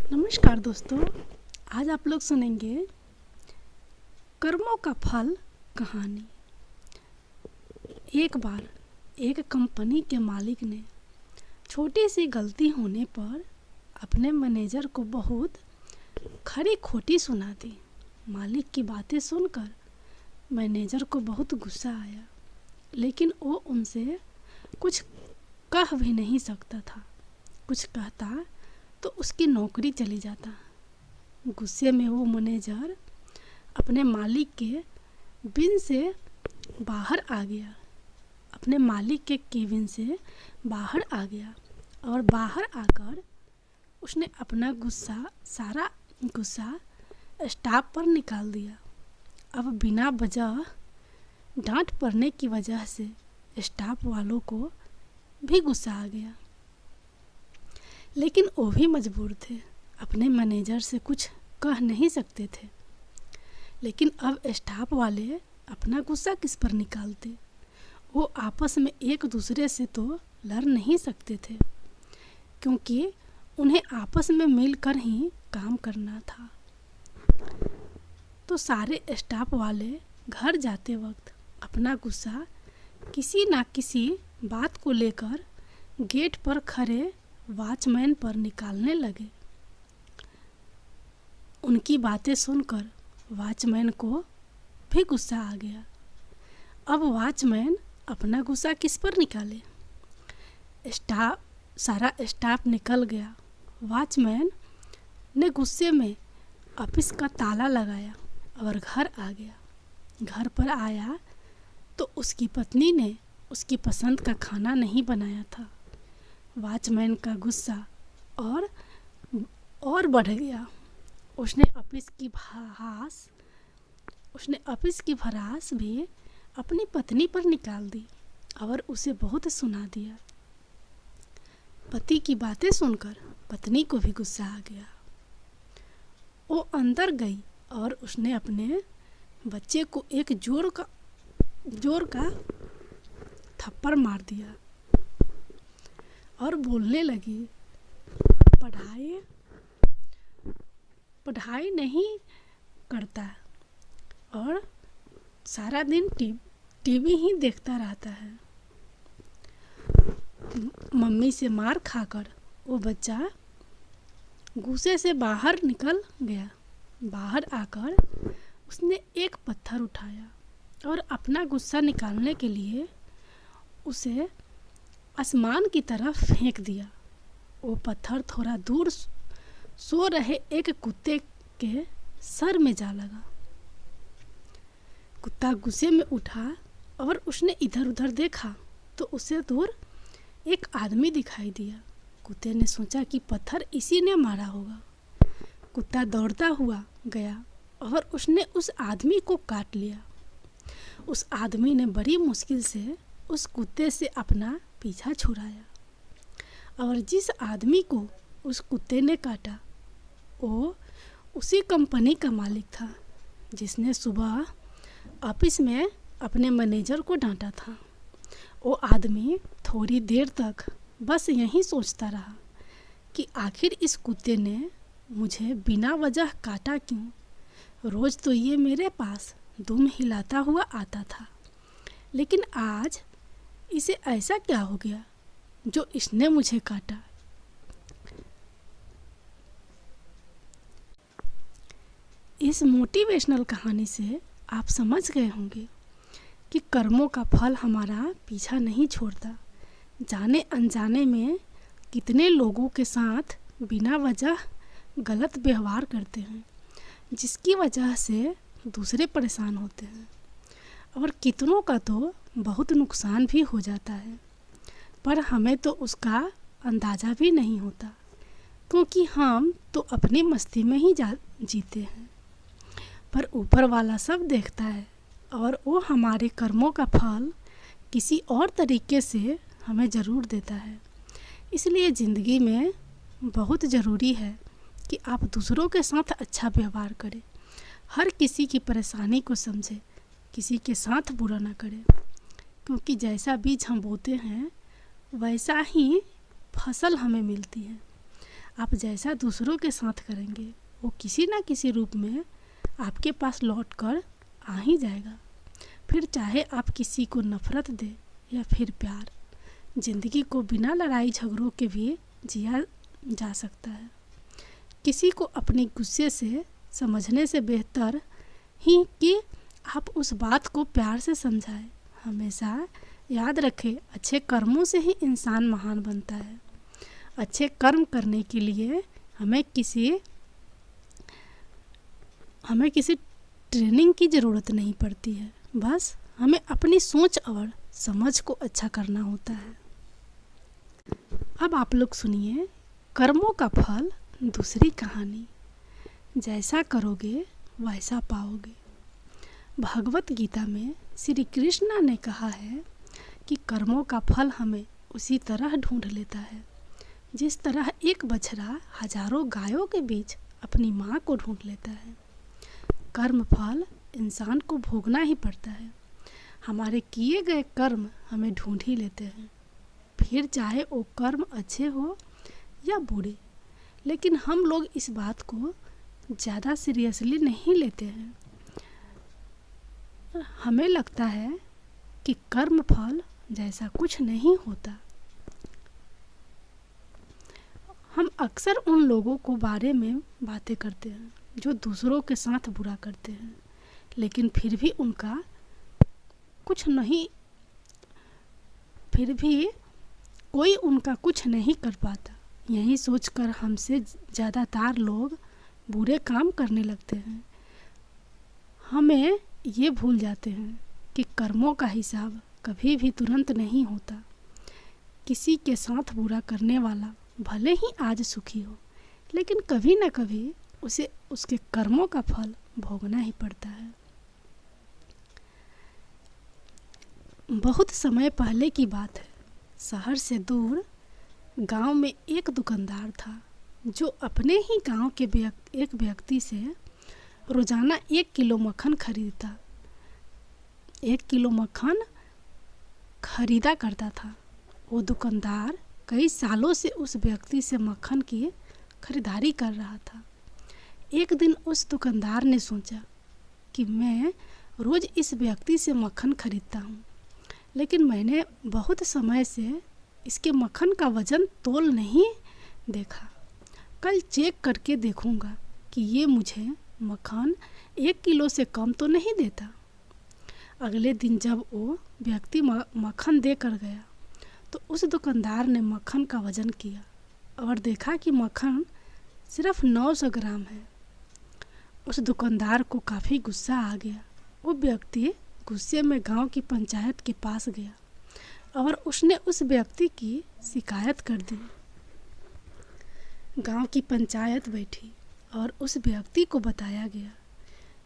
नमस्कार दोस्तों, आज आप लोग सुनेंगे कर्मों का फल कहानी। एक बार एक कंपनी के मालिक ने छोटी सी गलती होने पर अपने मैनेजर को बहुत खरी खोटी सुना दी। मालिक की बातें सुनकर मैनेजर को बहुत गुस्सा आया, लेकिन वो उनसे कुछ कह भी नहीं सकता था। कुछ कहता तो उसकी नौकरी चली जाता। गुस्से में वो मैनेजर अपने मालिक के बिन से बाहर आ गया अपने मालिक के केबिन से बाहर आ गया और बाहर आकर उसने अपना सारा गुस्सा स्टाफ पर निकाल दिया। अब बिना वजह डांट पड़ने की वजह से स्टाफ वालों को भी गुस्सा आ गया, लेकिन वो भी मजबूर थे। अपने मैनेजर से कुछ कह नहीं सकते थे। लेकिन अब स्टाफ वाले अपना गुस्सा किस पर निकालते? वो आपस में एक दूसरे से तो लड़ नहीं सकते थे, क्योंकि उन्हें आपस में मिलकर ही काम करना था। तो सारे स्टाफ वाले घर जाते वक्त अपना गुस्सा किसी ना किसी बात को लेकर गेट पर खड़े वॉचमैन पर निकालने लगे। उनकी बातें सुनकर वॉचमैन को भी गुस्सा आ गया। अब वॉचमैन अपना गुस्सा किस पर निकाले? सारा स्टाफ निकल गया। वॉचमैन ने गुस्से में ऑफिस का ताला लगाया और घर आ गया। घर पर आया तो उसकी पत्नी ने उसकी पसंद का खाना नहीं बनाया था। वॉचमैन का गुस्सा और बढ़ गया। उसने ऑफिस की भड़ास भी अपनी पत्नी पर निकाल दी और उसे बहुत सुना दिया। पति की बातें सुनकर पत्नी को भी गुस्सा आ गया। वो अंदर गई और उसने अपने बच्चे को एक जोर का थप्पड़ मार दिया और बोलने लगी, पढ़ाई नहीं करता और सारा दिन टीवी ही देखता रहता है। मम्मी से मार खाकर वो बच्चा गुस्से से बाहर निकल गया। बाहर आकर उसने एक पत्थर उठाया और अपना गुस्सा निकालने के लिए उसे आसमान की तरफ फेंक दिया। वो पत्थर थोड़ा दूर सो रहे एक कुत्ते के सर में जा लगा। कुत्ता गुस्से में उठा और उसने इधर उधर देखा तो उसे दूर एक आदमी दिखाई दिया। कुत्ते ने सोचा कि पत्थर इसी ने मारा होगा। कुत्ता दौड़ता हुआ गया और उसने उस आदमी को काट लिया। उस आदमी ने बड़ी मुश्किल से उस कुत्ते से अपना पीछा छुड़ाया और जिस आदमी को उस कुत्ते ने काटा वो उसी कंपनी का मालिक था, जिसने सुबह ऑफिस में अपने मैनेजर को डांटा था। वो आदमी थोड़ी देर तक बस यही सोचता रहा कि आखिर इस कुत्ते ने मुझे बिना वजह काटा क्यों? रोज़ तो ये मेरे पास दुम हिलाता हुआ आता था, लेकिन आज इसे ऐसा क्या हो गया जो इसने मुझे काटा? इस मोटिवेशनल कहानी से आप समझ गए होंगे कि कर्मों का फल हमारा पीछा नहीं छोड़ता। जाने अनजाने में कितने लोगों के साथ बिना वजह गलत व्यवहार करते हैं, जिसकी वजह से दूसरे परेशान होते हैं और कितनों का तो बहुत नुकसान भी हो जाता है, पर हमें तो उसका अंदाज़ा भी नहीं होता, क्योंकि हम तो अपनी मस्ती में ही जीते हैं। पर ऊपर वाला सब देखता है और वो हमारे कर्मों का फल किसी और तरीके से हमें ज़रूर देता है। इसलिए ज़िंदगी में बहुत ज़रूरी है कि आप दूसरों के साथ अच्छा व्यवहार करें, हर किसी की परेशानी को समझें, किसी के साथ बुरा ना करें, क्योंकि जैसा बीज हम बोते हैं वैसा ही फसल हमें मिलती है। आप जैसा दूसरों के साथ करेंगे वो किसी ना किसी रूप में आपके पास लौट कर आ ही जाएगा। फिर चाहे आप किसी को नफरत दे या फिर प्यार, ज़िंदगी को बिना लड़ाई झगड़ों के भी जिया जा सकता है। किसी को अपने गुस्से से समझने से बेहतर ही कि आप उस बात को प्यार से समझाएं। हमेशा याद रखें, अच्छे कर्मों से ही इंसान महान बनता है। अच्छे कर्म करने के लिए हमें किसी ट्रेनिंग की ज़रूरत नहीं पड़ती है, बस हमें अपनी सोच और समझ को अच्छा करना होता है। अब आप लोग सुनिए कर्मों का फल दूसरी कहानी। जैसा करोगे वैसा पाओगे। भगवत गीता में श्री कृष्ण ने कहा है कि कर्मों का फल हमें उसी तरह ढूंढ लेता है जिस तरह एक बछड़ा हजारों गायों के बीच अपनी माँ को ढूंढ लेता है। कर्म फल इंसान को भोगना ही पड़ता है। हमारे किए गए कर्म हमें ढूंढ ही लेते हैं, फिर चाहे वो कर्म अच्छे हो या बुरे। लेकिन हम लोग इस बात को ज़्यादा सीरियसली नहीं लेते हैं। हमें लगता है कि कर्म फल जैसा कुछ नहीं होता। हम अक्सर उन लोगों को बारे में बातें करते हैं जो दूसरों के साथ बुरा करते हैं, लेकिन फिर भी कोई उनका कुछ नहीं कर पाता। यही सोचकर हमसे ज़्यादातर लोग बुरे काम करने लगते हैं। हमें ये भूल जाते हैं कि कर्मों का हिसाब कभी भी तुरंत नहीं होता। किसी के साथ बुरा करने वाला भले ही आज सुखी हो, लेकिन कभी न कभी उसे उसके कर्मों का फल भोगना ही पड़ता है। बहुत समय पहले की बात है। शहर से दूर गांव में एक दुकानदार था जो अपने ही गांव के एक व्यक्ति से रोजाना 1 किलो मक्खन खरीदता 1 किलो मक्खन खरीदा करता था। वो दुकानदार कई सालों से उस व्यक्ति से मक्खन की खरीदारी कर रहा था। एक दिन उस दुकानदार ने सोचा कि मैं रोज़ इस व्यक्ति से मक्खन खरीदता हूँ, लेकिन मैंने बहुत समय से इसके मक्खन का वज़न तोल नहीं देखा। कल चेक करके देखूँगा कि ये मुझे मक्खन 1 किलो से कम तो नहीं देता। अगले दिन जब वो व्यक्ति मक्खन दे कर गया तो उस दुकानदार ने मक्खन का वज़न किया और देखा कि मक्खन सिर्फ 900 ग्राम है। उस दुकानदार को काफ़ी गुस्सा आ गया। वो व्यक्ति गुस्से में गांव की पंचायत के पास गया और उसने उस व्यक्ति की शिकायत कर दी। गांव की पंचायत बैठी और उस व्यक्ति को बताया गया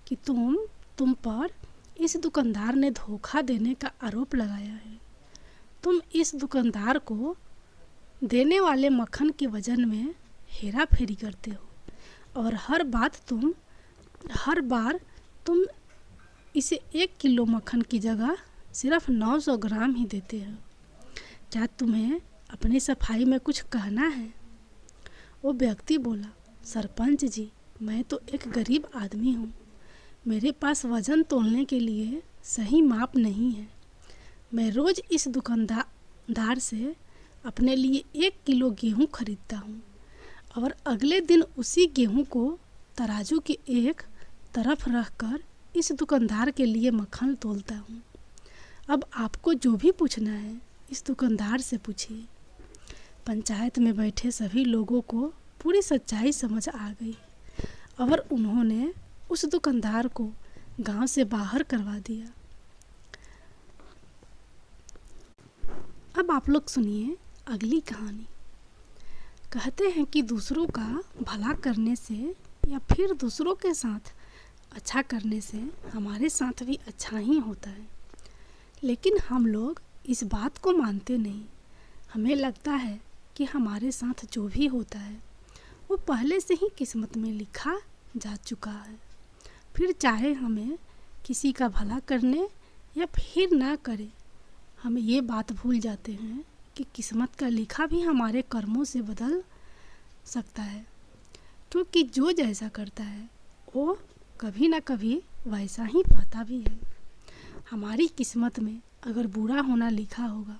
कि तुम पर इस दुकानदार ने धोखा देने का आरोप लगाया है। तुम इस दुकानदार को देने वाले मक्खन के वजन में हेरा फेरी करते हो और हर बार तुम इसे 1 किलो मक्खन की जगह सिर्फ 900 ग्राम ही देते हो। क्या तुम्हें अपनी सफाई में कुछ कहना है? वो व्यक्ति बोला, सरपंच जी, मैं तो एक गरीब आदमी हूँ। मेरे पास वज़न तोलने के लिए सही माप नहीं है। मैं रोज़ इस दुकानदार से अपने लिए 1 किलो गेहूँ खरीदता हूँ और अगले दिन उसी गेहूँ को तराजू की एक तरफ रखकर इस दुकानदार के लिए मक्खन तोलता हूँ। अब आपको जो भी पूछना है इस दुकानदार से पूछिए। पंचायत में बैठे सभी लोगों को पूरी सच्चाई समझ आ गई और उन्होंने उस दुकानदार को गांव से बाहर करवा दिया। अब आप लोग सुनिए अगली कहानी। कहते हैं कि दूसरों का भला करने से या फिर दूसरों के साथ अच्छा करने से हमारे साथ भी अच्छा ही होता है, लेकिन हम लोग इस बात को मानते नहीं। हमें लगता है कि हमारे साथ जो भी होता है वो पहले से ही किस्मत में लिखा जा चुका है। फिर चाहे हमें किसी का भला करने या फिर ना करे, हम ये बात भूल जाते हैं कि किस्मत का लिखा भी हमारे कर्मों से बदल सकता है, क्योंकि जो जैसा करता है वो कभी ना कभी वैसा ही पाता भी है। हमारी किस्मत में अगर बुरा होना लिखा होगा,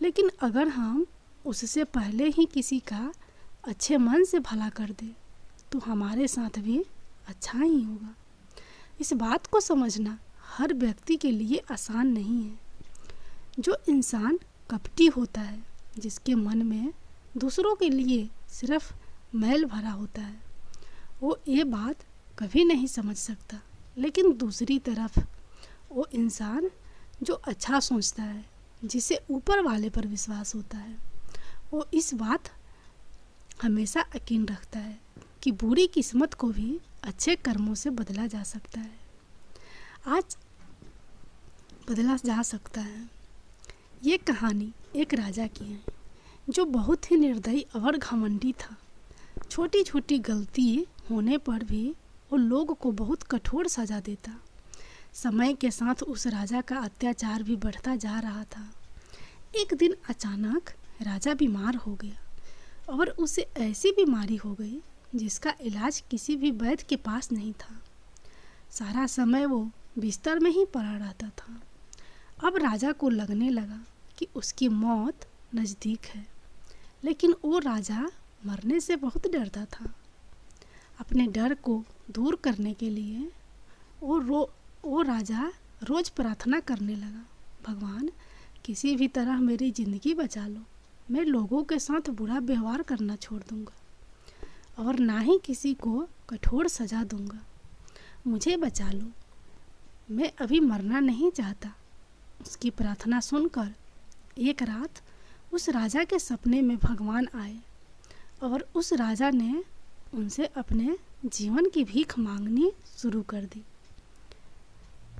लेकिन अगर हम उससे पहले ही किसी का अच्छे मन से भला कर दे तो हमारे साथ भी अच्छा ही होगा। इस बात को समझना हर व्यक्ति के लिए आसान नहीं है। जो इंसान कपटी होता है, जिसके मन में दूसरों के लिए सिर्फ मैल भरा होता है, वो ये बात कभी नहीं समझ सकता। लेकिन दूसरी तरफ वो इंसान जो अच्छा सोचता है, जिसे ऊपर वाले पर विश्वास होता है, वो इस बात हमेशा यकीन रखता है कि बुरी किस्मत को भी अच्छे कर्मों से बदला जा सकता है। आज बदला जा सकता है। ये कहानी एक राजा की है जो बहुत ही निर्दयी और घमंडी था। छोटी छोटी गलती होने पर भी वो लोग को बहुत कठोर सजा देता। समय के साथ उस राजा का अत्याचार भी बढ़ता जा रहा था। एक दिन अचानक राजा बीमार हो गया और उसे ऐसी बीमारी हो गई जिसका इलाज किसी भी वैद्य के पास नहीं था। सारा समय वो बिस्तर में ही पड़ा रहता था। अब राजा को लगने लगा कि उसकी मौत नज़दीक है, लेकिन वो राजा मरने से बहुत डरता था। अपने डर को दूर करने के लिए वो राजा रोज़ प्रार्थना करने लगा, भगवान किसी भी तरह मेरी ज़िंदगी बचा लो। मैं लोगों के साथ बुरा व्यवहार करना छोड़ दूंगा और ना ही किसी को कठोर सजा दूंगा। मुझे बचा लो, मैं अभी मरना नहीं चाहता। उसकी प्रार्थना सुनकर एक रात उस राजा के सपने में भगवान आए और उस राजा ने उनसे अपने जीवन की भीख मांगनी शुरू कर दी।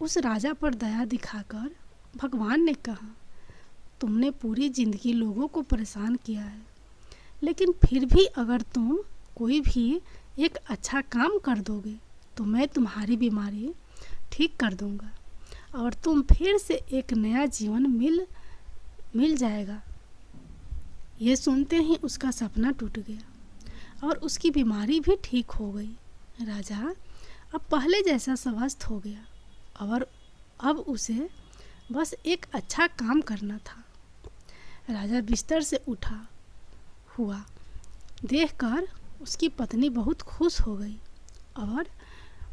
उस राजा पर दया दिखाकर भगवान ने कहा, तुमने पूरी ज़िंदगी लोगों को परेशान किया है, लेकिन फिर भी अगर तुम कोई भी एक अच्छा काम कर दोगे तो मैं तुम्हारी बीमारी ठीक कर दूंगा और तुम फिर से एक नया जीवन मिल जाएगा। ये सुनते ही उसका सपना टूट गया और उसकी बीमारी भी ठीक हो गई। राजा अब पहले जैसा स्वस्थ हो गया और अब उसे बस एक अच्छा काम करना था। राजा बिस्तर से उठा हुआ देखकर उसकी पत्नी बहुत खुश हो गई और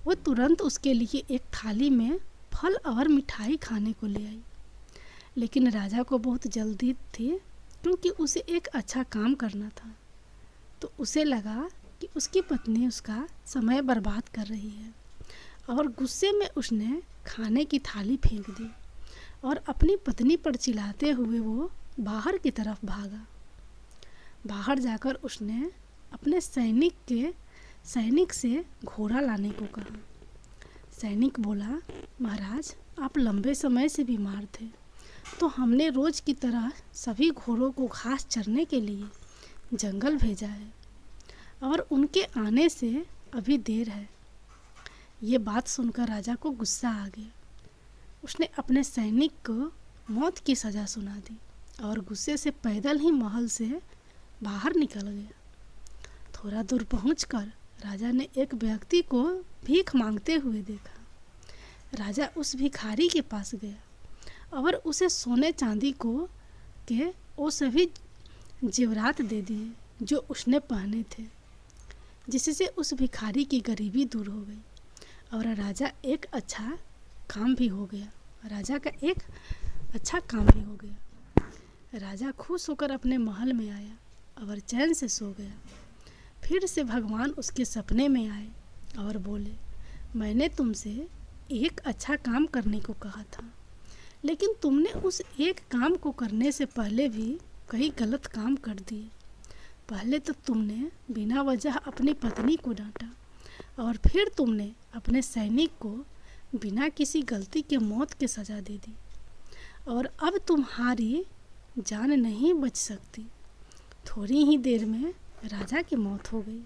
वो तुरंत उसके लिए एक थाली में फल और मिठाई खाने को ले आई। लेकिन राजा को बहुत जल्दी थी, क्योंकि उसे एक अच्छा काम करना था। तो उसे लगा कि उसकी पत्नी उसका समय बर्बाद कर रही है और गुस्से में उसने खाने की थाली फेंक दी और अपनी पत्नी पर चिल्लाते हुए वो बाहर की तरफ भागा। बाहर जाकर उसने अपने सैनिक से घोड़ा लाने को कहा। सैनिक बोला, महाराज आप लंबे समय से बीमार थे, तो हमने रोज़ की तरह सभी घोड़ों को घास चरने के लिए जंगल भेजा है और उनके आने से अभी देर है। ये बात सुनकर राजा को गुस्सा आ गया। उसने अपने सैनिक को मौत की सज़ा सुना दी और गुस्से से पैदल ही महल से बाहर निकल गया। थोड़ा दूर पहुंचकर राजा ने एक व्यक्ति को भीख मांगते हुए देखा। राजा उस भिखारी के पास गया और उसे सोने चांदी के वो सभी जेवरात दे दिए जो उसने पहने थे, जिससे उस भिखारी की गरीबी दूर हो गई और राजा एक अच्छा काम भी हो गया। राजा खुश होकर अपने महल में आया और चैन से सो गया। फिर से भगवान उसके सपने में आए और बोले, मैंने तुमसे एक अच्छा काम करने को कहा था, लेकिन तुमने उस एक काम को करने से पहले भी कई गलत काम कर दिए। पहले तो तुमने बिना वजह अपनी पत्नी को डांटा और फिर तुमने अपने सैनिक को बिना किसी गलती के मौत की सज़ा दे दी और अब तुम्हारी जान नहीं बच सकती। थोड़ी ही देर में राजा की मौत हो गई।